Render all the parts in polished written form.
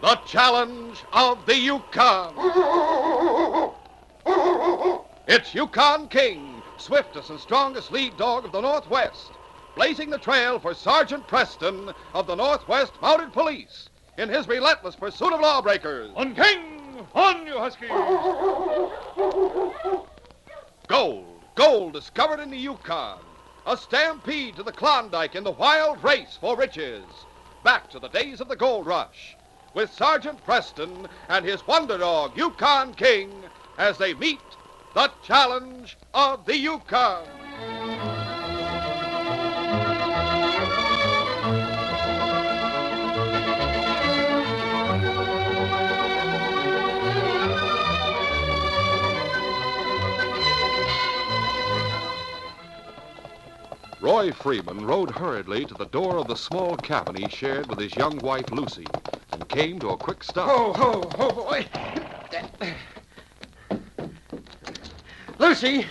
the challenge of the Yukon. It's Yukon King, swiftest and strongest lead dog of the Northwest, blazing the trail for Sergeant Preston of the Northwest Mounted Police in his relentless pursuit of lawbreakers. On King! On, you huskies! Gold discovered in the Yukon. A stampede to the Klondike in the wild race for riches. Back to the days of the gold rush, with Sergeant Preston and his wonder dog, Yukon King, as they meet the challenge of the Yukon. Roy Freeman rode hurriedly to the door of the small cabin he shared with his young wife, Lucy, and came to a quick stop. Oh, boy. Lucy!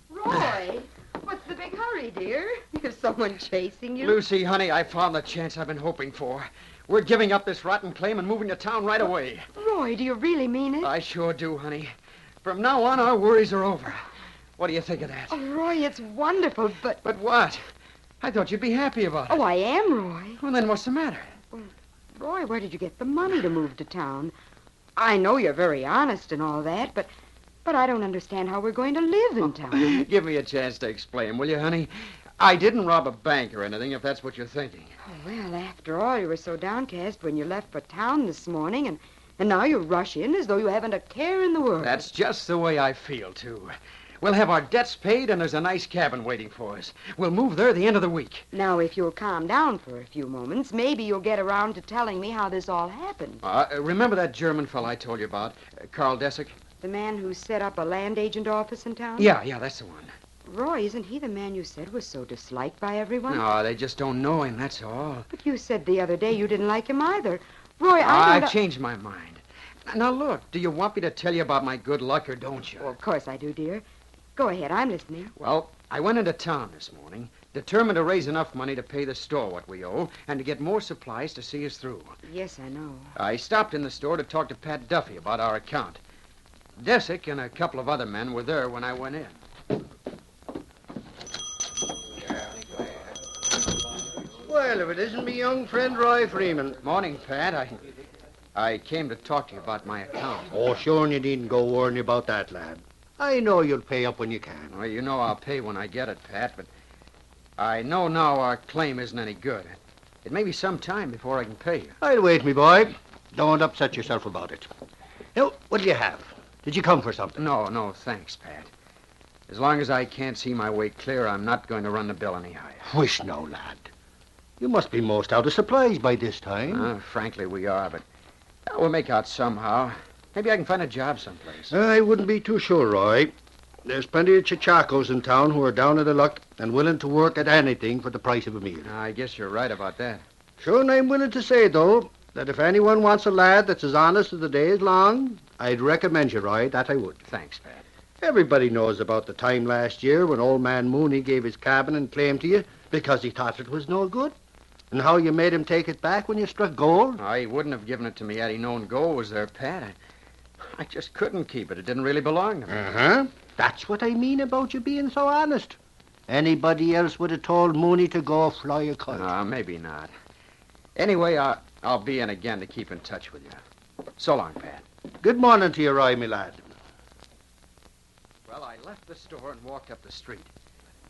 Roy, what's the big hurry, dear? Is someone chasing you? Lucy, honey, I found the chance I've been hoping for. We're giving up this rotten claim and moving to town right away. Roy, do you really mean it? I sure do, honey. From now on, our worries are over. What do you think of that? Oh, Roy, it's wonderful, but... But what? I thought you'd be happy about it. Oh, I am, Roy. Well, then what's the matter? Well, Roy, where did you get the money to move to town? I know you're very honest and all that, but I don't understand how we're going to live in town. Give me a chance to explain, will you, honey? I didn't rob a bank or anything, if that's what you're thinking. Oh, well, after all, you were so downcast when you left for town this morning, and now you rush in as though you haven't a care in the world. That's just the way I feel, too. We'll have our debts paid, and there's a nice cabin waiting for us. We'll move there the end of the week. Now, if you'll calm down for a few moments, maybe you'll get around to telling me how this all happened. Remember that German fellow I told you about, Carl Dessick? The man who set up a land agent office in town? Yeah, that's the one. Roy, isn't he the man you said was so disliked by everyone? No, they just don't know him, that's all. But you said the other day you didn't like him either. Roy, I've changed my mind. Now, look, do you want me to tell you about my good luck, or don't you? Well, of course I do, dear. Go ahead, I'm listening. Well, I went into town this morning, determined to raise enough money to pay the store what we owe, and to get more supplies to see us through. Yes, I know. I stopped in the store to talk to Pat Duffy about our account. Dessick and a couple of other men were there when I went in. Well, if it isn't me young friend Roy Freeman. Morning, Pat. I came to talk to you about my account. Oh, sure, and you needn't go worrying about that, lad. I know you'll pay up when you can. Well, you know I'll pay when I get it, Pat, but I know now our claim isn't any good. It may be some time before I can pay you. I'll wait, me boy. Don't upset yourself about it. Now, what do you have? Did you come for something? No, thanks, Pat. As long as I can't see my way clear, I'm not going to run the bill any higher. Wish no, lad. You must be most out of supplies by this time. Frankly, we are, but we'll make out somehow. Maybe I can find a job someplace. I wouldn't be too sure, Roy. There's plenty of chachacos in town who are down on their luck and willing to work at anything for the price of a meal. I guess you're right about that. Sure, and I'm willing to say, though, that if anyone wants a lad that's as honest as the day is long, I'd recommend you, Roy, that I would. Thanks, Pat. Everybody knows about the time last year when old man Mooney gave his cabin and claim to you because he thought it was no good. And how you made him take it back when you struck gold. He wouldn't have given it to me had he known gold was there, Pat. I just couldn't keep it. It didn't really belong to me. Uh-huh. That's what I mean about you being so honest. Anybody else would have told Mooney to go fly a kite. Maybe not. Anyway, I'll be in again to keep in touch with you. So long, Pat. Good morning to you, Roy, me lad. Well, I left the store and walked up the street.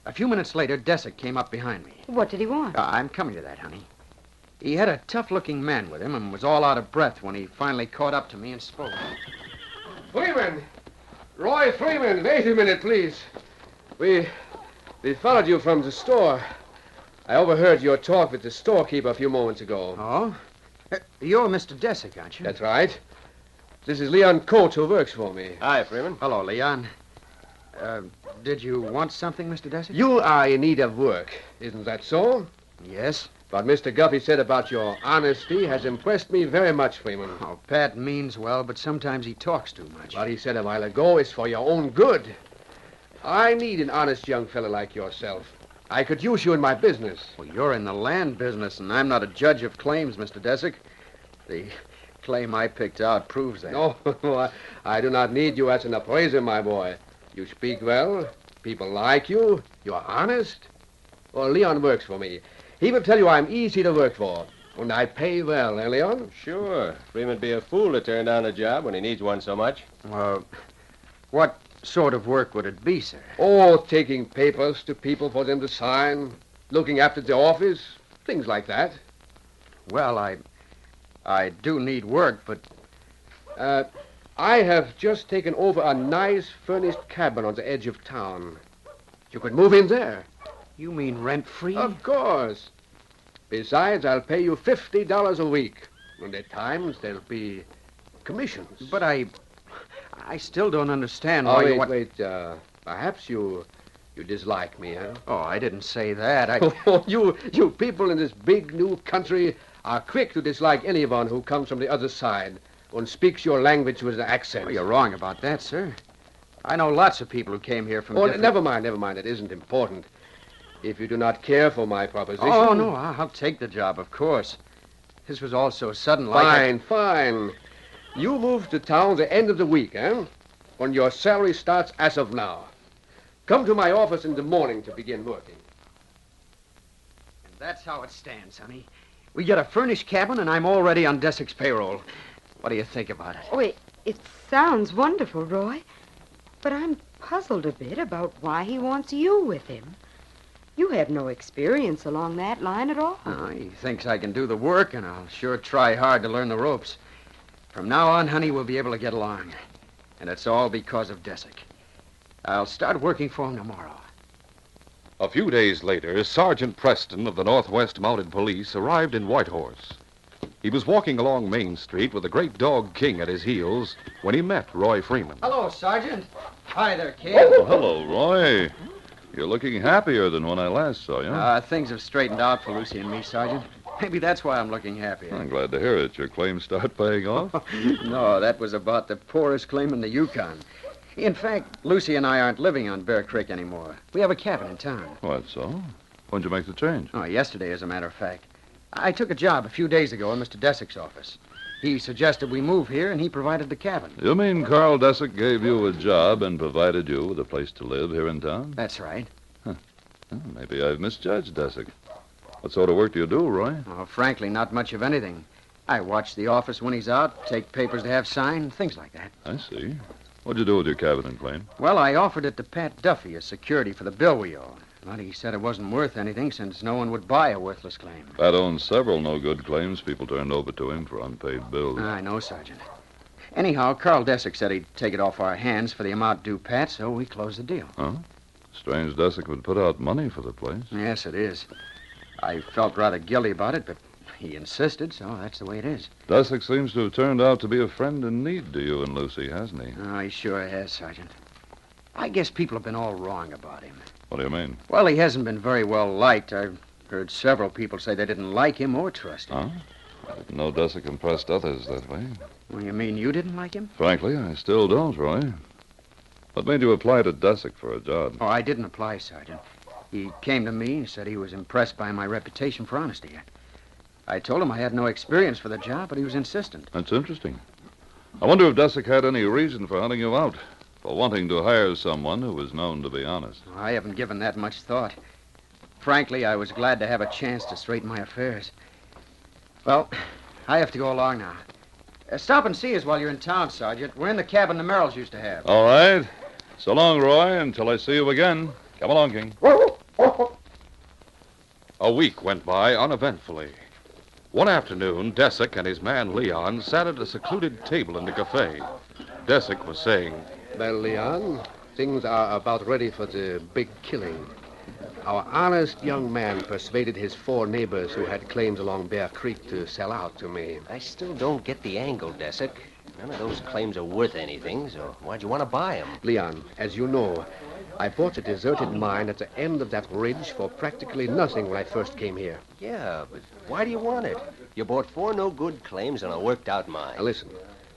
A few minutes later, Dessick came up behind me. What did he want? I'm coming to that, honey. He had a tough-looking man with him and was all out of breath when he finally caught up to me and spoke. Freeman! Roy Freeman, wait a minute, please. We followed you from the store. I overheard your talk with the storekeeper a few moments ago. Oh? You're Mr. Dessick, aren't you? That's right. This is Leon Coates, who works for me. Hi, Freeman. Hello, Leon. Did you want something, Mr. Dessick? You are in need of work, isn't that so? Yes. What Mr. Guffey said about your honesty has impressed me very much, Freeman. Oh, Pat means well, but sometimes he talks too much. What he said a while ago is for your own good. I need an honest young fellow like yourself. I could use you in my business. Well, you're in the land business, and I'm not a judge of claims, Mr. Dessick. The claim I picked out proves that. No, I do not need you as an appraiser, my boy. You speak well. People like you. You are honest. Well, Leon works for me. He will tell you I'm easy to work for. And I pay well, eh, Leon? Sure. Freeman'd be a fool to turn down a job when he needs one so much. What sort of work would it be, sir? Oh, taking papers to people for them to sign, looking after the office, things like that. Well, I do need work, but... I have just taken over a nice furnished cabin on the edge of town. You could move in there. You mean rent-free? Of course. Besides, I'll pay you $50 a week. And at times, there'll be commissions. But I still don't understand Oh, why wait, you want... wait. Perhaps you dislike me, huh? Oh, I didn't say that. You people in this big new country are quick to dislike anyone who comes from the other side and speaks your language with an accent. Oh, you're wrong about that, sir. I know lots of people who came here from different... Never mind. It isn't important. If you do not care for my proposition... Oh, no, I'll take the job, of course. This was all so sudden, like... Fine. You move to town the end of the week, eh? When your salary starts as of now. Come to my office in the morning to begin working. And that's how it stands, honey. We get a furnished cabin, and I'm already on Desick's payroll. What do you think about it? Oh, it sounds wonderful, Roy. But I'm puzzled a bit about why he wants you with him. You have no experience along that line at all. Oh, he thinks I can do the work, and I'll sure try hard to learn the ropes. From now on, honey, we'll be able to get along. And it's all because of Desick. I'll start working for him tomorrow. A few days later, Sergeant Preston of the Northwest Mounted Police arrived in Whitehorse. He was walking along Main Street with the great dog King at his heels when he met Roy Freeman. Hello, Sergeant. Hi there, King. Oh, hello, Roy. You're looking happier than when I last saw you. Things have straightened out for Lucy and me, Sergeant. Maybe that's why I'm looking happier. I'm glad to hear it. Your claims start paying off? No, that was about the poorest claim in the Yukon. In fact, Lucy and I aren't living on Bear Creek anymore. We have a cabin in town. What, so? When'd you make the change? Oh, yesterday, as a matter of fact. I took a job a few days ago in Mr. Desick's office. He suggested we move here, and he provided the cabin. You mean Carl Desick gave you a job and provided you with a place to live here in town? That's right. Well, maybe I've misjudged Desick. What sort of work do you do, Roy? Oh, frankly, not much of anything. I watch the office when he's out, take papers to have signed, things like that. I see. What'd you do with your cabin and claim? Well, I offered it to Pat Duffy as security for the bill we owe. But he said it wasn't worth anything since no one would buy a worthless claim. Pat owns several no-good claims people turned over to him for unpaid bills. I know, Sergeant. Anyhow, Carl Desick said he'd take it off our hands for the amount due Pat, so we closed the deal. Huh? Strange Desick would put out money for the place. Yes, it is. I felt rather guilty about it, but he insisted, so that's the way it is. Desick seems to have turned out to be a friend in need to you and Lucy, hasn't he? Oh, he sure has, Sergeant. I guess people have been all wrong about him. What do you mean? Well, he hasn't been very well liked. I've heard several people say they didn't like him or trust him. Huh? I didn't know Desick impressed others that way. Well, you mean you didn't like him? Frankly, I still don't, Roy. What made you apply to Desick for a job? Oh, I didn't apply, Sergeant. He came to me and said he was impressed by my reputation for honesty. I told him I had no experience for the job, but he was insistent. That's interesting. I wonder if Desick had any reason for hunting you out, for wanting to hire someone who was known to be honest. I haven't given that much thought. Frankly, I was glad to have a chance to straighten my affairs. Well, I have to go along now. Stop and see us while you're in town, Sergeant. We're in the cabin the Merrills used to have. All right. So long, Roy, until I see you again. Come along, King. A week went by uneventfully. One afternoon, Desick and his man Leon sat at a secluded table in the cafe. Desick was saying, Well, Leon, things are about ready for the big killing. Our honest young man persuaded his 4 neighbors who had claims along Bear Creek to sell out to me. I still don't get the angle, Desick. None of those claims are worth anything, so why'd you want to buy them? Leon, as you know, I bought a deserted mine at the end of that ridge for practically nothing when I first came here. Yeah, but why do you want it? You bought 4 no-good claims on a worked-out mine. Now, listen.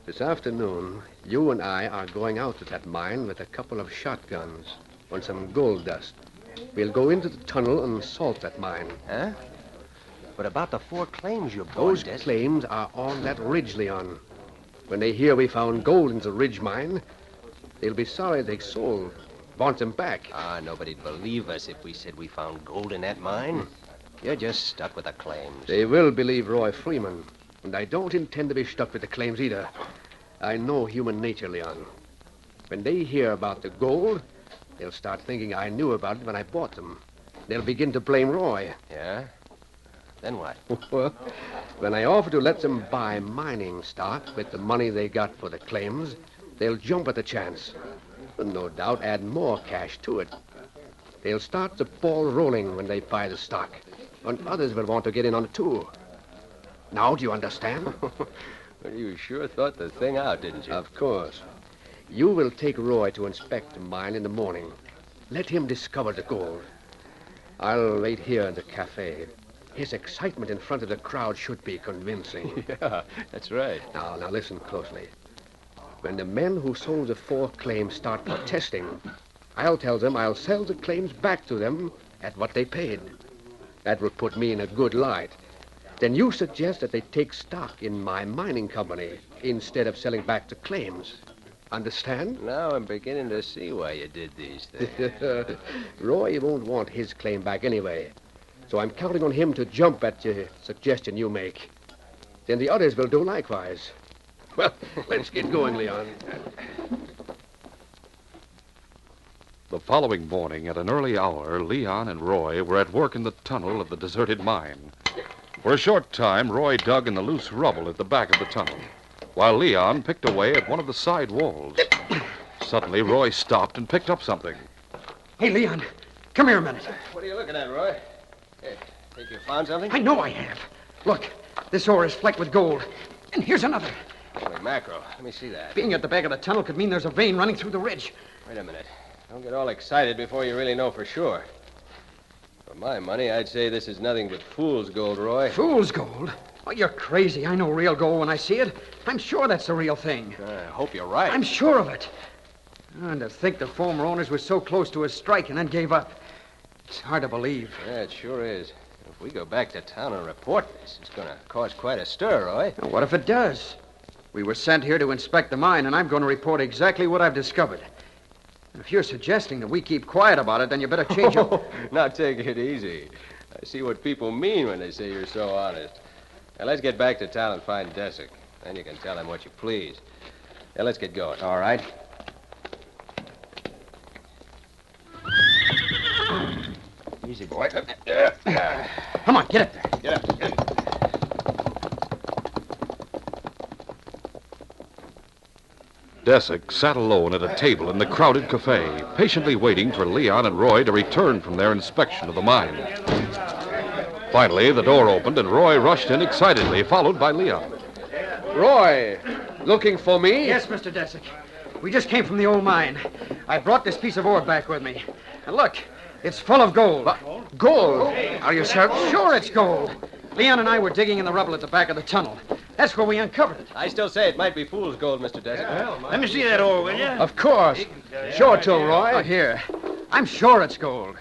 This afternoon, you and I are going out to that mine with a couple of shotguns and some gold dust. We'll go into the tunnel and salt that mine. Huh? But about the 4 claims you bought, Those Des. claims are on that ridge, Leon. When they hear we found gold in the ridge mine, they'll be sorry they sold. Want them back. Nobody'd believe us if we said we found gold in that mine. You're just stuck with the claims. They will believe Roy Freeman. And I don't intend to be stuck with the claims either. I know human nature, Leon. When they hear about the gold, they'll start thinking I knew about it when I bought them. They'll begin to blame Roy. Yeah? Then what? Well, when I offer to let them buy mining stock with the money they got for the claims, they'll jump at the chance. And no doubt add more cash to it. They'll start the ball rolling when they buy the stock. And others will want to get in on it, too. Now, do you understand? Well, you sure thought the thing out, didn't you? Of course. You will take Roy to inspect the mine in the morning. Let him discover the gold. I'll wait here in the cafe. His excitement in front of the crowd should be convincing. Yeah, that's right. Now listen closely. When the men who sold the 4 claims start protesting, I'll tell them I'll sell the claims back to them at what they paid. That would put me in a good light. Then you suggest that they take stock in my mining company instead of selling back the claims. Understand? Now I'm beginning to see why you did these things. Roy won't want his claim back anyway. So I'm counting on him to jump at the suggestion you make. Then the others will do likewise. Well, let's get going, Leon. The following morning, at an early hour, Leon and Roy were at work in the tunnel of the deserted mine. For a short time, Roy dug in the loose rubble at the back of the tunnel, while Leon picked away at one of the side walls. Suddenly, Roy stopped and picked up something. Hey, Leon, come here a minute. What are you looking at, Roy? Hey, think you found something? I know I have. Look, this ore is flecked with gold. And here's another. Holy mackerel. Let me see that. Being at the back of the tunnel could mean there's a vein running through the ridge. Wait a minute. Don't get all excited before you really know for sure. For my money, I'd say this is nothing but fool's gold, Roy. Fool's gold? Oh, you're crazy. I know real gold when I see it. I'm sure that's the real thing. I hope you're right. I'm sure of it. And to think the former owners were so close to a strike and then gave up. It's hard to believe. Yeah, it sure is. If we go back to town and report this, it's going to cause quite a stir, Roy. Now, what if it does? We were sent here to inspect the mine, and I'm going to report exactly what I've discovered. If you're suggesting that we keep quiet about it, then you better change your... Now, take it easy. I see what people mean when they say you're so honest. Now, let's get back to town and find Desick. Then you can tell him what you please. Now, let's get going. All right. Easy, boy. Come on, get up there. Get up. Get up. Desick sat alone at a table in the crowded cafe, patiently waiting for Leon and Roy to return from their inspection of the mine. Finally, the door opened and Roy rushed in excitedly, followed by Leon. Roy, looking for me? Yes, Mr. Desick. We just came from the old mine. I brought this piece of ore back with me. And look, it's full of gold. Gold? Are you certain? Sure it's gold. Leon and I were digging in the rubble at the back of the tunnel. That's where we uncovered it. I still say it might be fool's gold, Mr. Desick. Let me see that ore, will you? Of course. Show it to him, Roy. Oh, here. I'm sure it's gold.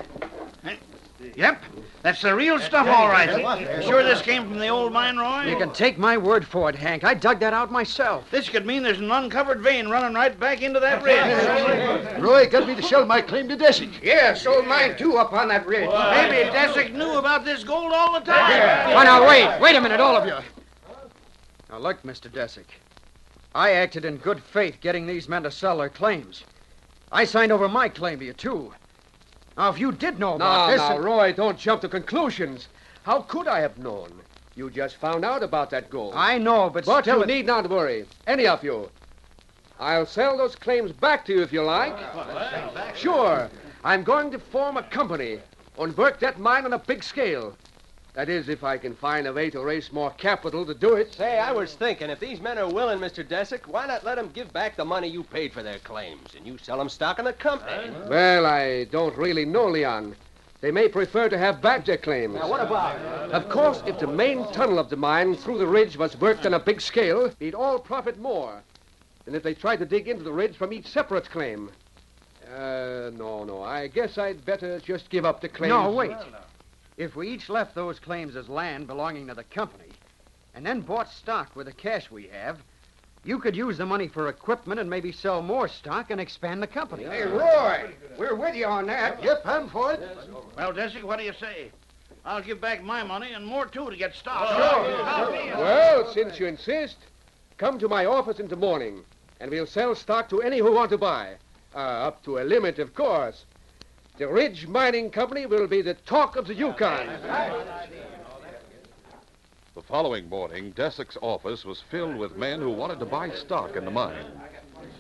Yep. That's the real stuff, all right. You sure this came from the old mine, Roy? You can take my word for it, Hank. I dug that out myself. This could mean there's an uncovered vein running right back into that ridge. Roy got me to sell my claim to Desick. Yeah, sold mine, too, up on that ridge. Maybe Desick knew about this gold all the time. Oh, now, wait a minute, all of you. Now, look, Mr. Desick. I acted in good faith getting these men to sell their claims. I signed over my claim to you, too. Now, if you did know about this... Now, Roy, don't jump to conclusions. How could I have known? You just found out about that gold. I know, but But still... you need not worry. Any of you. I'll sell those claims back to you if you like. Sure. I'm going to form a company and work that mine on a big scale. That is, if I can find a way to raise more capital to do it. Say, I was thinking, if these men are willing, Mr. Desick, why not let them give back the money you paid for their claims, and you sell them stock in the company? Well, I don't really know, Leon. They may prefer to have back their claims. Now, what about? Of course, if the main tunnel of the mine through the ridge was worked on a big scale, they'd all profit more than if they tried to dig into the ridge from each separate claim. No. I guess I'd better just give up the claim. No, wait. If we each left those claims as land belonging to the company and then bought stock with the cash we have, you could use the money for equipment and maybe sell more stock and expand the company. Hey, Roy, we're with you on that. Yep, I'm for it. Well, Desick, what do you say? I'll give back my money and more, too, to get stock. Well, since you insist, come to my office in the morning, and we'll sell stock to any who want to buy. Up to a limit, of course. The Ridge Mining Company will be the talk of the Yukon. The following morning, Desick's office was filled with men who wanted to buy stock in the mine.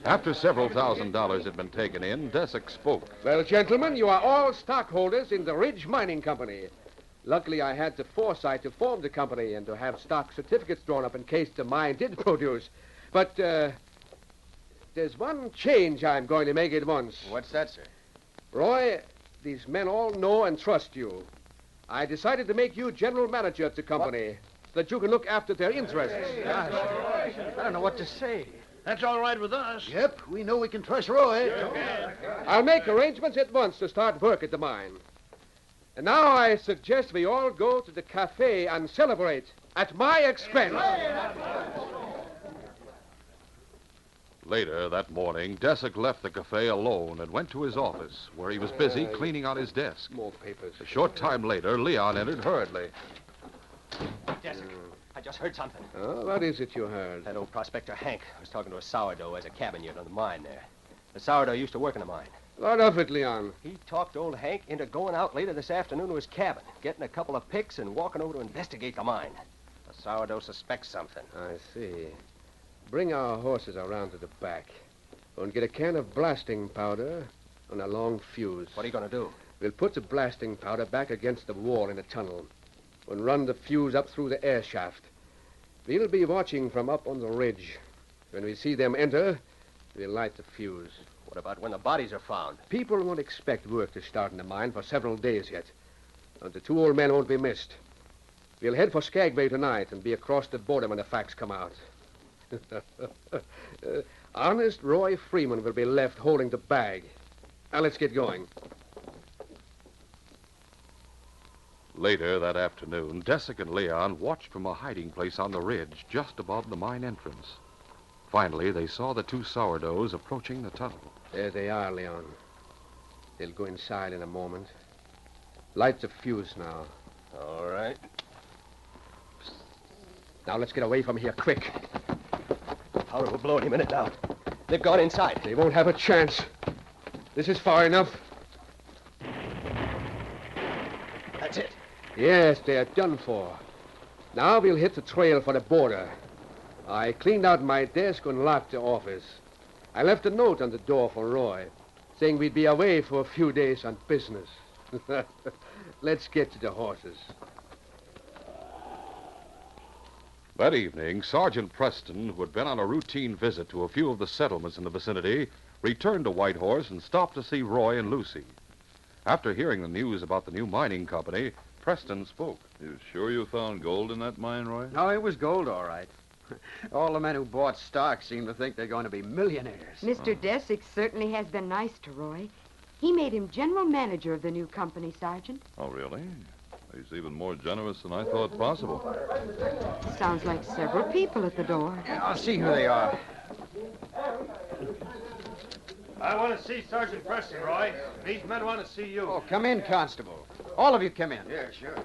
After several $1,000s had been taken in, Desick spoke. Well, gentlemen, you are all stockholders in the Ridge Mining Company. Luckily, I had the foresight to form the company and to have stock certificates drawn up in case the mine did produce. But there's one change I'm going to make at once. What's that, sir? Roy, these men all know and trust you. I decided to make you general manager of the company so that you can look after their interests. Gosh, I don't know what to say. That's all right with us. Yep, we know we can trust Roy. I'll make arrangements at once to start work at the mine. And now I suggest we all go to the cafe and celebrate at my expense. Later that morning, Desick left the cafe alone and went to his office, where he was busy cleaning out his desk. More papers. A short time later, Leon entered hurriedly. Desick, I just heard something. Oh, what is it you heard? That old prospector Hank was talking to a sourdough as a cabin unit on the mine there. The sourdough used to work in the mine. What of it, Leon? He talked old Hank into going out later this afternoon to his cabin, getting a couple of picks and walking over to investigate the mine. The sourdough suspects something. I see. Bring our horses around to the back. And get a can of blasting powder and a long fuse. What are you going to do? We'll put the blasting powder back against the wall in the tunnel and run the fuse up through the air shaft. We'll be watching from up on the ridge. When we see them enter, we'll light the fuse. What about when the bodies are found? People won't expect work to start in the mine for several days yet. And the two old men won't be missed. We'll head for Skagway tonight and be across the border when the facts come out. Honest Roy Freeman will be left holding the bag. Now, let's get going. Later that afternoon, Desick and Leon watched from a hiding place on the ridge just above the mine entrance. Finally, they saw the two sourdoughs approaching the tunnel. There they are, Leon. They'll go inside in a moment. Light the fuse now. All right. Now, let's get away from here, quick. Powder will blow any minute now. They've gone inside. They won't have a chance. This is far enough. That's it. Yes, they're done for. Now we'll hit the trail for the border. I cleaned out my desk and locked the office. I left a note on the door for Roy, saying we'd be away for a few days on business. Let's get to the horses. That evening, Sergeant Preston, who had been on a routine visit to a few of the settlements in the vicinity, returned to Whitehorse and stopped to see Roy and Lucy. After hearing the news about the new mining company, Preston spoke. You sure you found gold in that mine, Roy? No, it was gold, all right. All the men who bought stock seem to think they're going to be millionaires. Mr. Desick certainly has been nice to Roy. He made him general manager of the new company, Sergeant. Oh, really? He's even more generous than I thought possible. Sounds like several people at the door. Yeah, I'll see who they are. I want to see Sergeant Preston, Roy. These men want to see you. Oh, come in, Constable. All of you come in. Yeah, sure.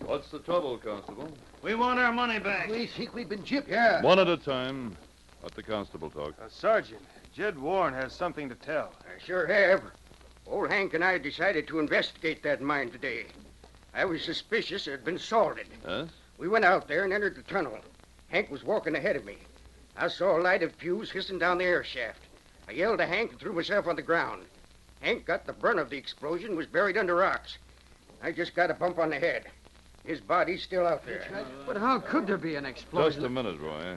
What's the trouble, Constable? We want our money back. We think we've been gypped. Yeah. One at a time. Let the constable talk. Sergeant, Jed Warren has something to tell. I sure have. Old Hank and I decided to investigate that mine today. I was suspicious it had been salted. Yes? We went out there and entered the tunnel. Hank was walking ahead of me. I saw a lighted fuse hissing down the air shaft. I yelled to Hank and threw myself on the ground. Hank got the brunt of the explosion and was buried under rocks. I just got a bump on the head. His body's still out there. But how could there be an explosion? Just a minute, Roy.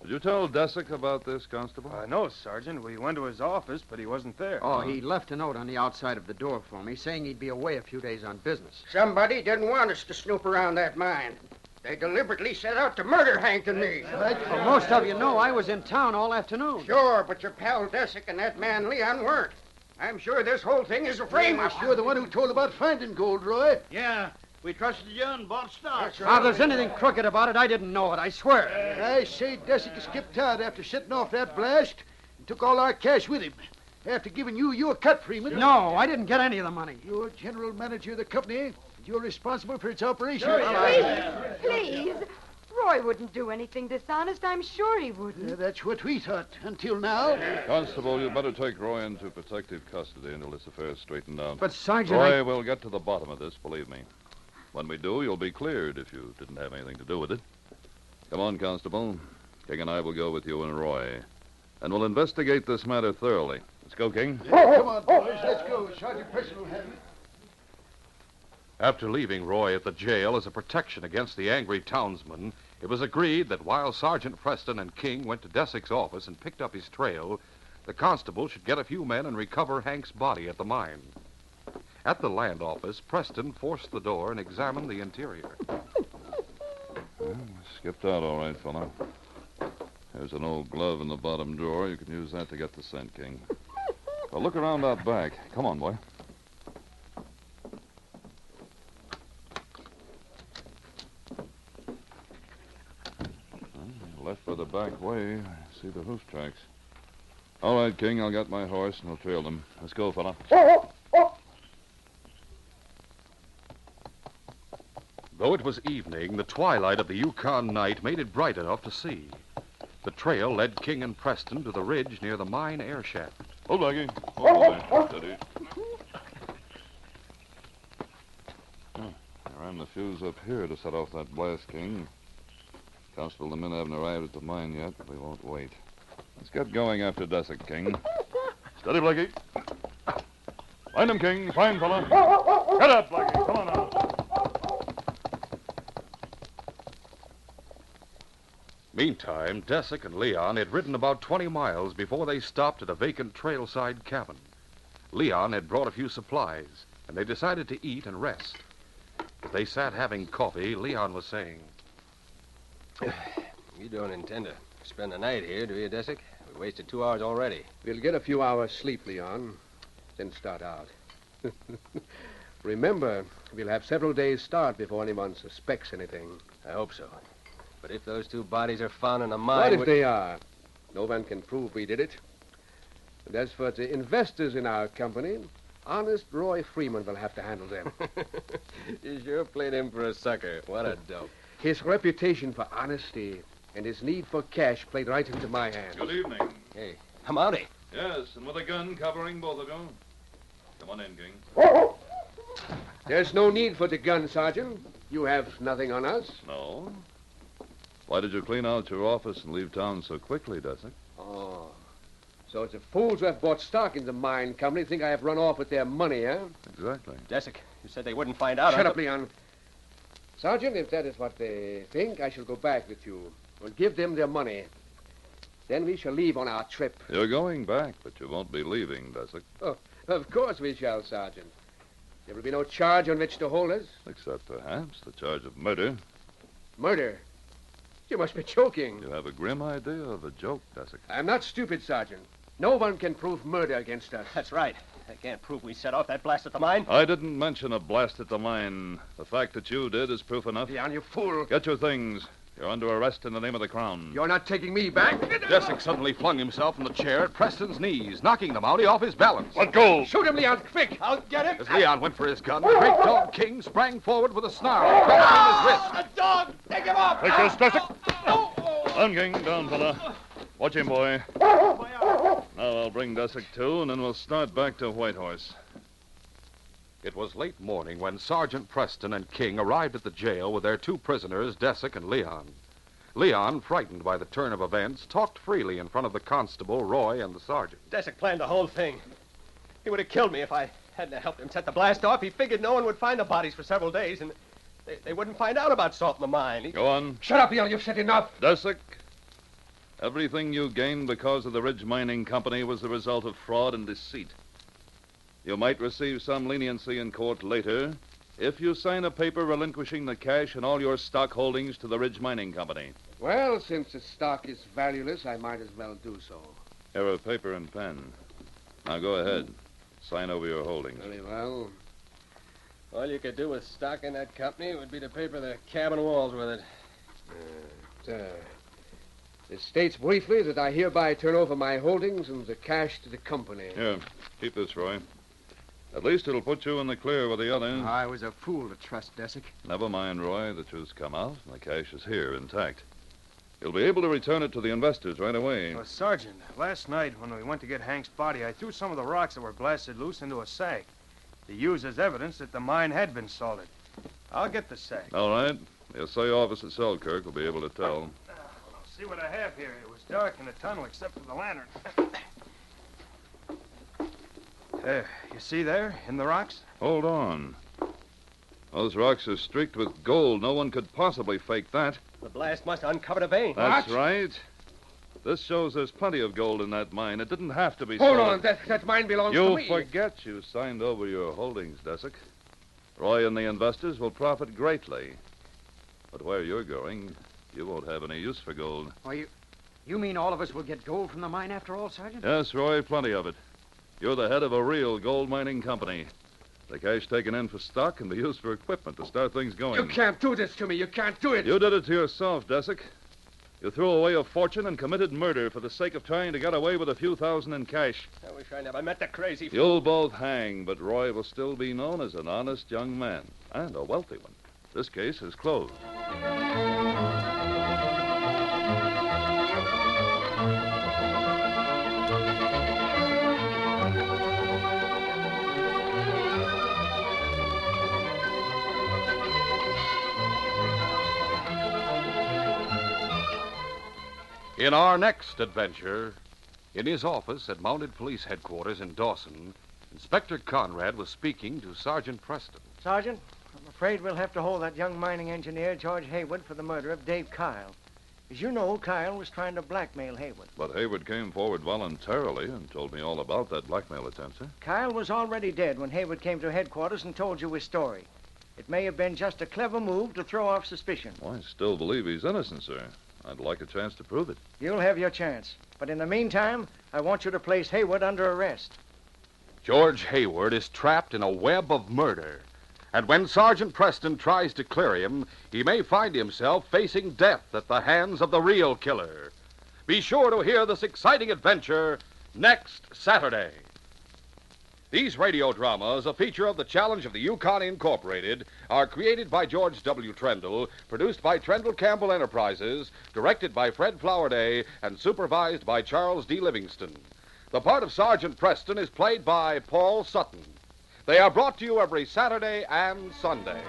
Did you tell Desick about this, Constable? No, Sergeant. We went to his office, but he wasn't there. Oh, he left a note on the outside of the door for me saying he'd be away a few days on business. Somebody didn't want us to snoop around that mine. They deliberately set out to murder Hank and me. Well, most of you know I was in town all afternoon. Sure, but your pal Desick and that man Leon weren't. I'm sure this whole thing is a frame. You're the one who told about finding gold, Roy. Yeah, we trusted you and bought stock. If there's anything crooked about it, I didn't know it, I swear. I say Desick skipped town after setting off that blast and took all our cash with him. After giving you your cut, Freeman. No, I didn't get any of the money. You're general manager of the company, and you're responsible for its operation. Please. Roy wouldn't do anything dishonest. I'm sure he wouldn't. That's what we thought until now. Constable, you better take Roy into protective custody until this affair's straightened out. But, Sergeant, Roy, we'll get to the bottom of this, believe me. When we do, you'll be cleared if you didn't have anything to do with it. Come on, Constable. King and I will go with you and Roy. And we'll investigate this matter thoroughly. Let's go, King. Come on, boys. Let's go. Sergeant Preston will have you. After leaving Roy at the jail as a protection against the angry townsmen, it was agreed that while Sergeant Preston and King went to Desick's office and picked up his trail, the constable should get a few men and recover Hank's body at the mine. At the land office, Preston forced the door and examined the interior. Well, skipped out all right, fella. There's an old glove in the bottom drawer. You can use that to get the scent, King. Well, look around out back. Come on, boy. Left by the back way. I see the hoof tracks. All right, King, I'll get my horse and we'll trail them. Let's go, fella. Though it was evening, the twilight of the Yukon night made it bright enough to see. The trail led King and Preston to the ridge near the mine air shaft. Hold, Blackie. Hold there. Steady. I ran the fuse up here to set off that blast, King. Constable, the men haven't arrived at the mine yet, but we won't wait. Let's get going after Desick, King. Steady, Blackie. Find him, King. Fine, fella. Get up, Blackie. Come on now. Meantime, Desick and Leon had ridden about 20 miles before they stopped at a vacant trailside cabin. Leon had brought a few supplies, and they decided to eat and rest. As they sat having coffee, Leon was saying, You don't intend to spend the night here, do you, Desick? We wasted 2 hours already. We'll get a few hours sleep, Leon, then start out. Remember, we'll have several days' start before anyone suspects anything. I hope so. But if those 2 bodies are found in a mine... What if they are? No one can prove we did it. And as for the investors in our company, honest Roy Freeman will have to handle them. You sure played him for a sucker. What a dope. His reputation for honesty and his need for cash played right into my hands. Good evening. Hey, a Mountie. Yes, and with a gun covering both of you. Come on in, King. There's no need for the gun, Sergeant. You have nothing on us. No? Why did you clean out your office and leave town so quickly, Desick? Oh. So it's the fools who have bought stock in the mine company think I have run off with their money, huh? Exactly. Desick, you said they wouldn't find out. Shut up, Leon. Sergeant, if that is what they think, I shall go back with you. We'll give them their money. Then we shall leave on our trip. You're going back, but you won't be leaving, Desick. Oh, of course we shall, Sergeant. There will be no charge on which to hold us. Except, perhaps, the charge of murder. Murder? You must be joking. You have a grim idea of a joke, Desick. I'm not stupid, Sergeant. No one can prove murder against us. That's right. They can't prove we set off that blast at the mine. I didn't mention a blast at the mine. The fact that you did is proof enough. Leon, you fool. Get your things. You're under arrest in the name of the Crown. You're not taking me back? Desick suddenly flung himself from the chair at Preston's knees, knocking the Mountie off his balance. Let go! Shoot him, Leon, quick! I'll get him. As Leon went for his gun, the great dog King sprang forward with a snarl, grabbing his wrist. A dog! Take him off! Take this, Desick. Down, King. Down, fella. Watch him, boy. Now I'll bring Desick to, and then we'll start back to Whitehorse. It was late morning when Sergeant Preston and King arrived at the jail with their 2 prisoners, Desick and Leon. Leon, frightened by the turn of events, talked freely in front of the constable, Roy, and the sergeant. Desick planned the whole thing. He would have killed me if I hadn't helped him set the blast off. He figured no one would find the bodies for several days, and they wouldn't find out about salt in the mine. Go on. Shut up, Leon. You've said enough. Desick, everything you gained because of the Ridge Mining Company was the result of fraud and deceit. You might receive some leniency in court later if you sign a paper relinquishing the cash and all your stock holdings to the Ridge Mining Company. Well, since the stock is valueless, I might as well do so. Here are paper and pen. Now go ahead. Sign over your holdings. Very well. All you could do with stock in that company would be to paper the cabin walls with it. It states briefly that I hereby turn over my holdings and the cash to the company. Here, keep this, Roy. At least it'll put you in the clear with the others. I was a fool to trust Desick. Never mind, Roy. The truth's come out, and the cash is here, intact. You'll be able to return it to the investors right away. Well, Sergeant, last night when we went to get Hank's body, I threw some of the rocks that were blasted loose into a sack to use as evidence that the mine had been salted. I'll get the sack. All right. The SA office at Selkirk will be able to tell. See what I have here. It was dark in the tunnel except for the lantern. There. You see there, in the rocks? Hold on. Those rocks are streaked with gold. No one could possibly fake that. The blast must have uncovered a vein. That's right. This shows there's plenty of gold in that mine. It didn't have to be Hold sold. on. That mine belongs to You me. forget you signed over your holdings, Desick. Roy and the investors will profit greatly. But where you're going, you won't have any use for gold. Why, you mean all of us will get gold from the mine after all, Sergeant? Yes, Roy, plenty of it. You're the head of a real gold mining company. The cash taken in for stock can be used for equipment to start things going. You can't do this to me. You can't do it. You did it to yourself, Desick. You threw away a fortune and committed murder for the sake of trying to get away with a few thousand in cash. I wish I never met the crazy fool. You'll both hang, but Roy will still be known as an honest young man, and a wealthy one. This case is closed. In our next adventure, in his office at Mounted Police Headquarters in Dawson, Inspector Conrad was speaking to Sergeant Preston. Sergeant, I'm afraid we'll have to hold that young mining engineer, George Haywood, for the murder of Dave Kyle. As you know, Kyle was trying to blackmail Haywood. But Hayward came forward voluntarily and told me all about that blackmail attempt, sir. Kyle was already dead when Haywood came to headquarters and told you his story. It may have been just a clever move to throw off suspicion. Well, I still believe he's innocent, sir. I'd like a chance to prove it. You'll have your chance. But in the meantime, I want you to place Haywood under arrest. George Hayward is trapped in a web of murder. And when Sergeant Preston tries to clear him, he may find himself facing death at the hands of the real killer. Be sure to hear this exciting adventure next Saturday. These radio dramas, a feature of the Challenge of the Yukon Incorporated, are created by George W. Trendle, produced by Trendle Campbell Enterprises, directed by Fred Flowerday, and supervised by Charles D. Livingston. The part of Sergeant Preston is played by Paul Sutton. They are brought to you every Saturday and Sunday.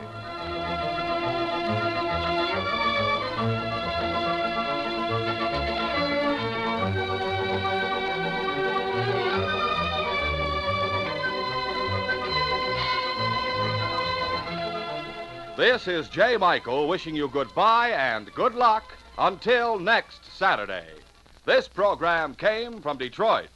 This is J. Michael wishing you goodbye and good luck until next Saturday. This program came from Detroit.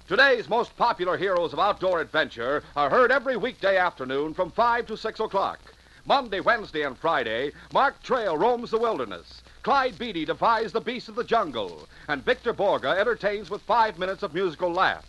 Today's most popular heroes of outdoor adventure are heard every weekday afternoon from 5 to 6 o'clock. Monday, Wednesday, and Friday, Mark Trail roams the wilderness. Clyde Beatty defies the beasts of the jungle. And Victor Borga entertains with 5 minutes of musical laughs.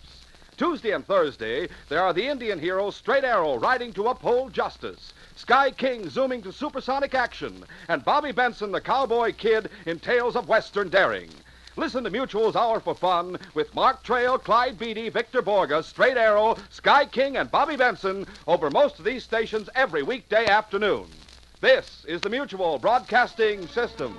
Tuesday and Thursday, there are the Indian heroes Straight Arrow riding to uphold justice, Sky King zooming to supersonic action, and Bobby Benson, the cowboy kid, in tales of Western daring. Listen to Mutual's Hour for Fun with Mark Trail, Clyde Beatty, Victor Borga, Straight Arrow, Sky King, and Bobby Benson over most of these stations every weekday afternoon. This is the Mutual Broadcasting System.